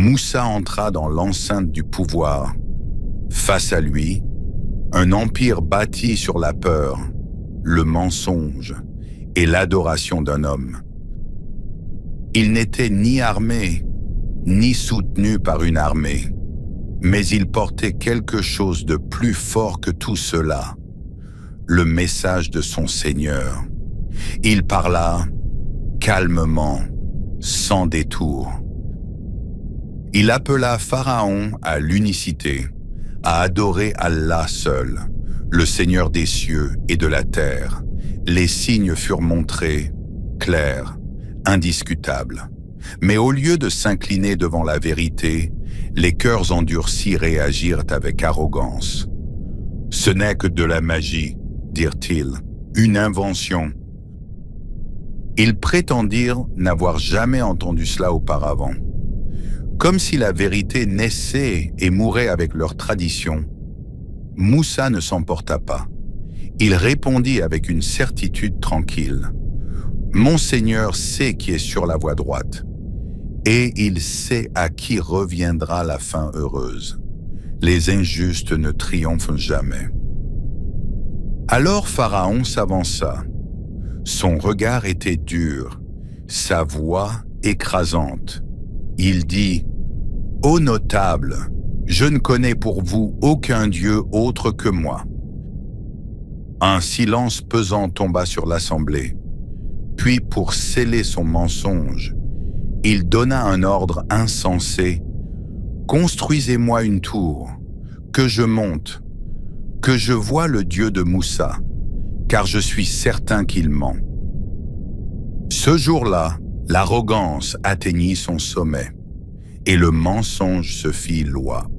Moussa entra dans l'enceinte du pouvoir. Face à lui, un empire bâti sur la peur, le mensonge et l'adoration d'un homme. Il n'était ni armé, ni soutenu par une armée, mais il portait quelque chose de plus fort que tout cela, le message de son Seigneur. Il parla calmement, sans détour. Il appela Pharaon à l'unicité, à adorer Allah seul, le Seigneur des cieux et de la terre. Les signes furent montrés, clairs, indiscutables. Mais au lieu de s'incliner devant la vérité, les cœurs endurcis réagirent avec arrogance. « Ce n'est que de la magie », dirent-ils, « une invention. » Ils prétendirent n'avoir jamais entendu cela auparavant. Comme si la vérité naissait et mourait avec leur tradition, Moussa ne s'emporta pas. Il répondit avec une certitude tranquille. « Mon Seigneur sait qui est sur la voie droite, et il sait à qui reviendra la fin heureuse. Les injustes ne triomphent jamais. » Alors Pharaon s'avança. Son regard était dur, sa voix écrasante. Il dit « Ô notables, je ne connais pour vous aucun Dieu autre que moi. » Un silence pesant tomba sur l'assemblée. Puis, pour sceller son mensonge, il donna un ordre insensé. « Construisez-moi une tour, que je monte, que je voie le Dieu de Moussa, car je suis certain qu'il ment. » Ce jour-là, l'arrogance atteignit son sommet, et le mensonge se fit loi.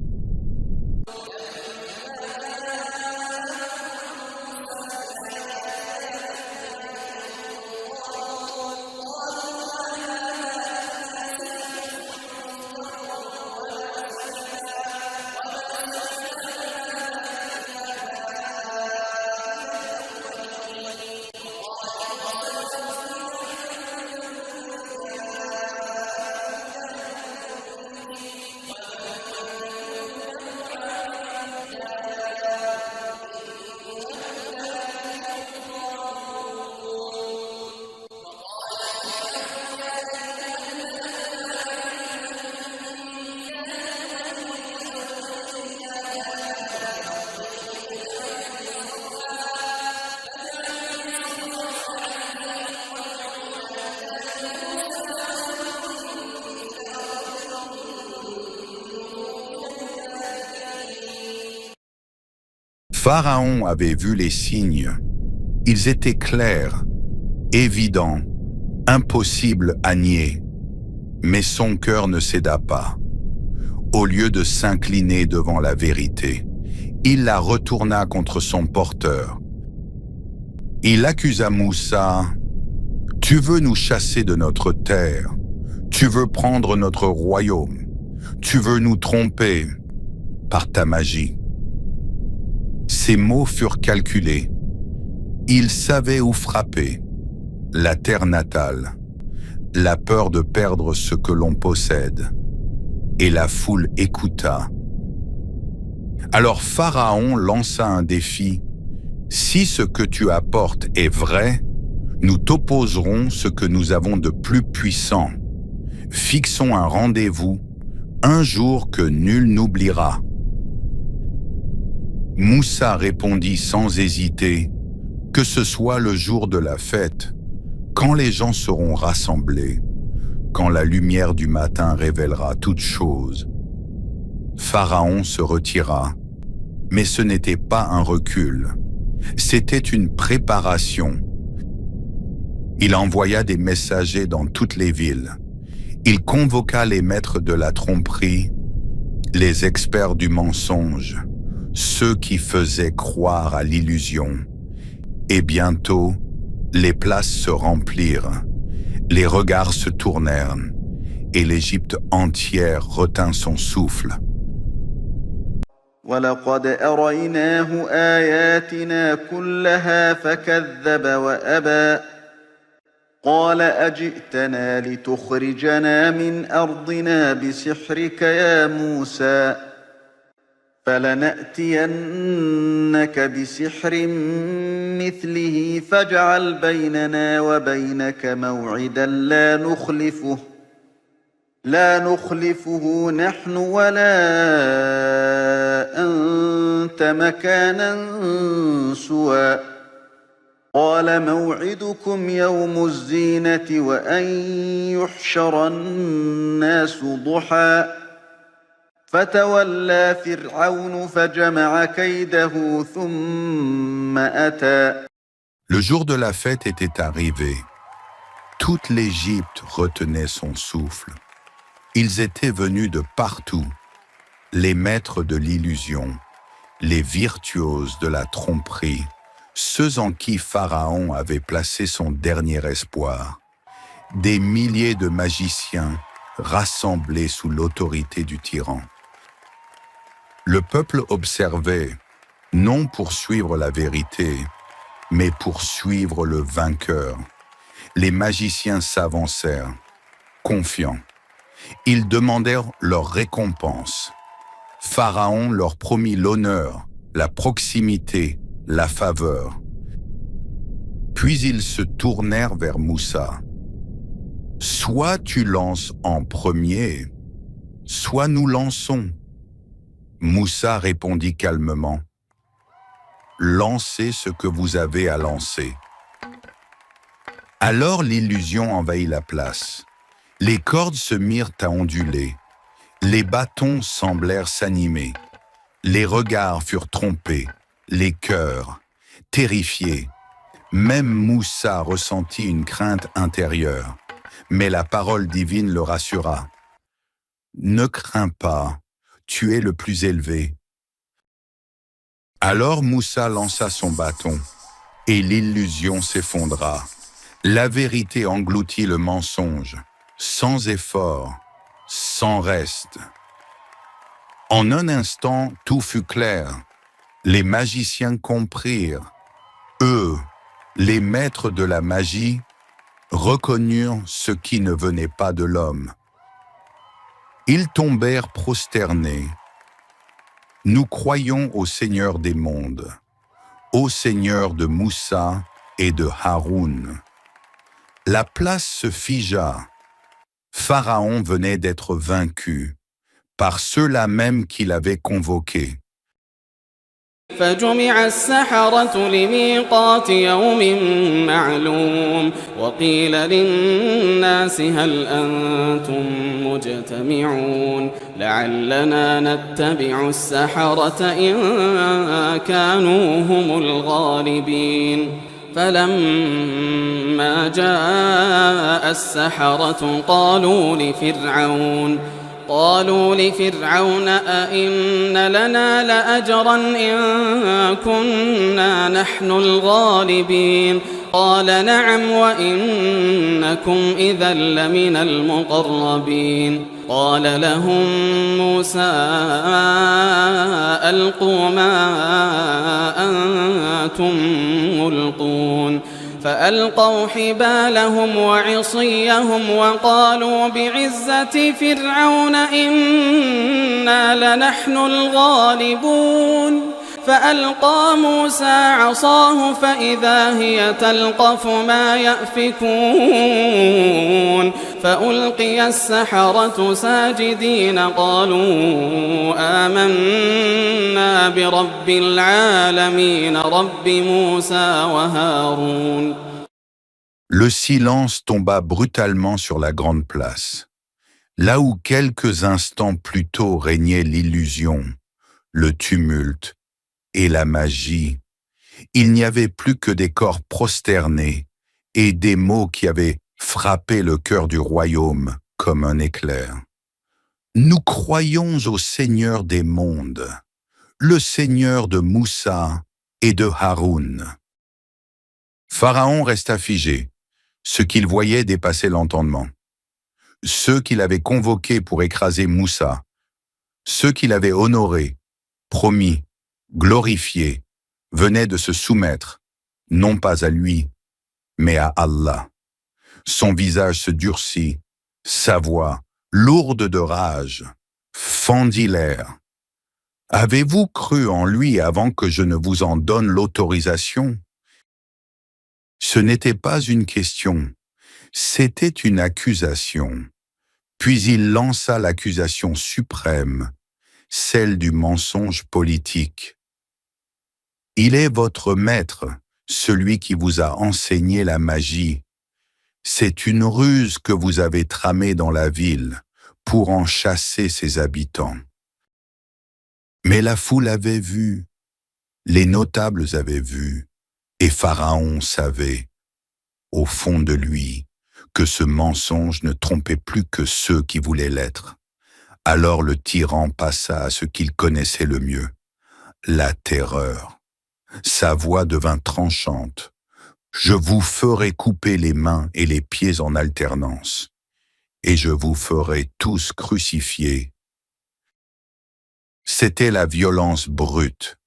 Pharaon avait vu les signes. Ils étaient clairs, évidents, impossibles à nier. Mais son cœur ne céda pas. Au lieu de s'incliner devant la vérité, il la retourna contre son porteur. Il accusa Moussa. « Tu veux nous chasser de notre terre, tu veux prendre notre royaume, tu veux nous tromper par ta magie. » Ces mots furent calculés. Il savait où frapper. La terre natale, la peur de perdre ce que l'on possède. Et la foule écouta. Alors Pharaon lança un défi. « Si ce que tu apportes est vrai, nous t'opposerons ce que nous avons de plus puissant. Fixons un rendez-vous, un jour que nul n'oubliera. » Moussa répondit sans hésiter, « Que ce soit le jour de la fête, quand les gens seront rassemblés, quand la lumière du matin révélera toutes choses. » Pharaon se retira, mais ce n'était pas un recul, c'était une préparation. Il envoya des messagers dans toutes les villes. Il convoqua les maîtres de la tromperie, les experts du mensonge, ceux qui faisaient croire à l'illusion. Et bientôt, les places se remplirent, les regards se tournèrent, et l'Égypte entière retint son souffle. وَلَقَدْ أَرَيْنَاهُ آيَاتِنَا كُلَّهَا فَكَذَّبَ وَأَبَى قال أجئتنا لتخرجنا من أرضنا بسحرك يا موسى فلنأتينك بسحر مثله فاجعل بيننا وبينك موعدا لا نخلفه نحن ولا أنت مكانا سوى قال موعدكم يوم الزينة وأن يحشر الناس ضحى فتولى فرعون فجمع كيده ثم أتى. Le jour de la fête était arrivé. Toute l'Égypte retenait son souffle. Ils étaient venus de partout, les maîtres de l'illusion, les virtuoses de la tromperie, ceux en qui Pharaon avait placé son dernier espoir, des milliers de magiciens rassemblés sous l'autorité du tyran. Le peuple observait, non pour suivre la vérité, mais pour suivre le vainqueur. Les magiciens s'avancèrent, confiants. Ils demandèrent leur récompense. Pharaon leur promit l'honneur, la proximité, la faveur. Puis ils se tournèrent vers Moussa. « Soit tu lances en premier, soit nous lançons. » Moussa répondit calmement. « Lancez ce que vous avez à lancer. » Alors l'illusion envahit la place. Les cordes se mirent à onduler. Les bâtons semblèrent s'animer. Les regards furent trompés. Les cœurs, terrifiés. Même Moussa ressentit une crainte intérieure. Mais la parole divine le rassura. « Ne crains pas, tu es le plus élevé. » Alors Moussa lança son bâton, et l'illusion s'effondra. La vérité engloutit le mensonge, sans effort, sans reste. En un instant, tout fut clair. Les magiciens comprirent. Eux, les maîtres de la magie, reconnurent ce qui ne venait pas de l'homme. Ils tombèrent prosternés. Nous croyons au Seigneur des mondes, au Seigneur de Moussa et de Haroun. La place se figea. Pharaon venait d'être vaincu par ceux-là même qu'il avait convoqués. فجمع السحرة لميقات يوم معلوم وقيل للناس هل أنتم مجتمعون لعلنا نتبع السحرة إن كانوا هم الغالبين فلما جاء السحرة قالوا لفرعون أئن لنا لأجرا إن كنا نحن الغالبين قال نعم وإنكم إذا لمن المقربين قال لهم موسى ألقوا ما أنتم ملقون فألقوا حبالهم وعصيهم وقالوا بعزة فرعون إنا لنحن الغالبون فألقى موسى عصاه فإذا هي تلقف ما يأفكون فألقي السحرة ساجدين قالوا آمنا برب العالمين رب موسى وهارون. Le silence tomba brutalement sur la grande place. Là où quelques instants plus tôt régnait l'illusion, le tumulte et la magie, il n'y avait plus que des corps prosternés et des mots qui avaient frappé le cœur du royaume comme un éclair. Nous croyons au Seigneur des mondes, le Seigneur de Moussa et de Haroun. Pharaon resta figé, ce qu'il voyait dépassait l'entendement. Ceux qu'il avait convoqués pour écraser Moussa, ceux qu'il avait honorés, promis, glorifiés, venaient de se soumettre, non pas à lui, mais à Allah. Son visage se durcit, sa voix, lourde de rage, fendit l'air. « Avez-vous cru en lui avant que je ne vous en donne l'autorisation ?» Ce n'était pas une question, c'était une accusation. Puis il lança l'accusation suprême, celle du mensonge politique. « Il est votre maître, celui qui vous a enseigné la magie. C'est une ruse que vous avez tramée dans la ville pour en chasser ses habitants. » Mais la foule avait vu, les notables avaient vu, et Pharaon savait, au fond de lui, que ce mensonge ne trompait plus que ceux qui voulaient l'être. Alors le tyran passa à ce qu'il connaissait le mieux, la terreur. Sa voix devint tranchante. « Je vous ferai couper les mains et les pieds en alternance, et je vous ferai tous crucifier. » C'était la violence brute,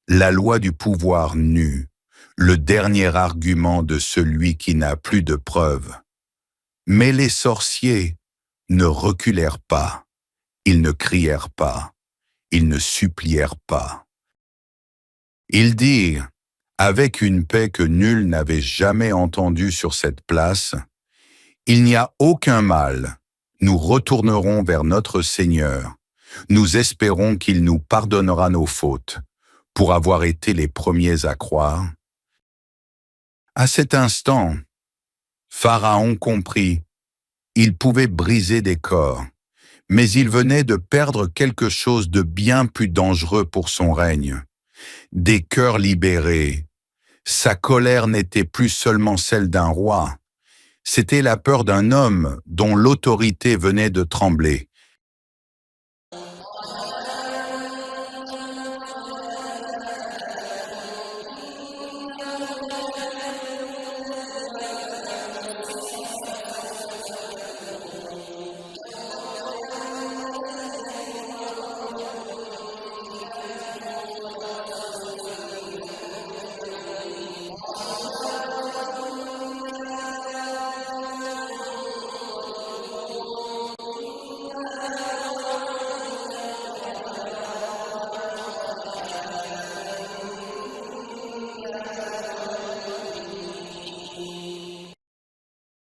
la loi du pouvoir nu, le dernier argument de celui qui n'a plus de preuves. Mais les sorciers ne reculèrent pas, ils ne crièrent pas, ils ne supplièrent pas. Ils dirent, avec une paix que nul n'avait jamais entendue sur cette place, « Il n'y a aucun mal, nous retournerons vers notre Seigneur. Nous espérons qu'il nous pardonnera nos fautes, pour avoir été les premiers à croire. » À cet instant, Pharaon comprit, il pouvait briser des corps, mais il venait de perdre quelque chose de bien plus dangereux pour son règne. Des cœurs libérés. Sa colère n'était plus seulement celle d'un roi, c'était la peur d'un homme dont l'autorité venait de trembler.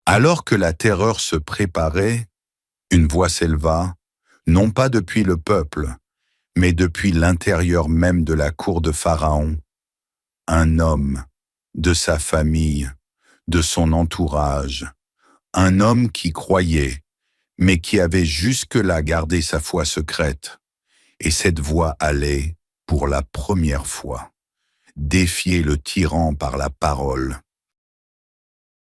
Alors que la terreur se préparait, une voix s'éleva, non pas depuis le peuple, mais depuis l'intérieur même de la cour de Pharaon, un homme, de sa famille, de son entourage, un homme qui croyait, mais qui avait jusque-là gardé sa foi secrète. Et cette voix allait, pour la première fois, défier le tyran par la parole.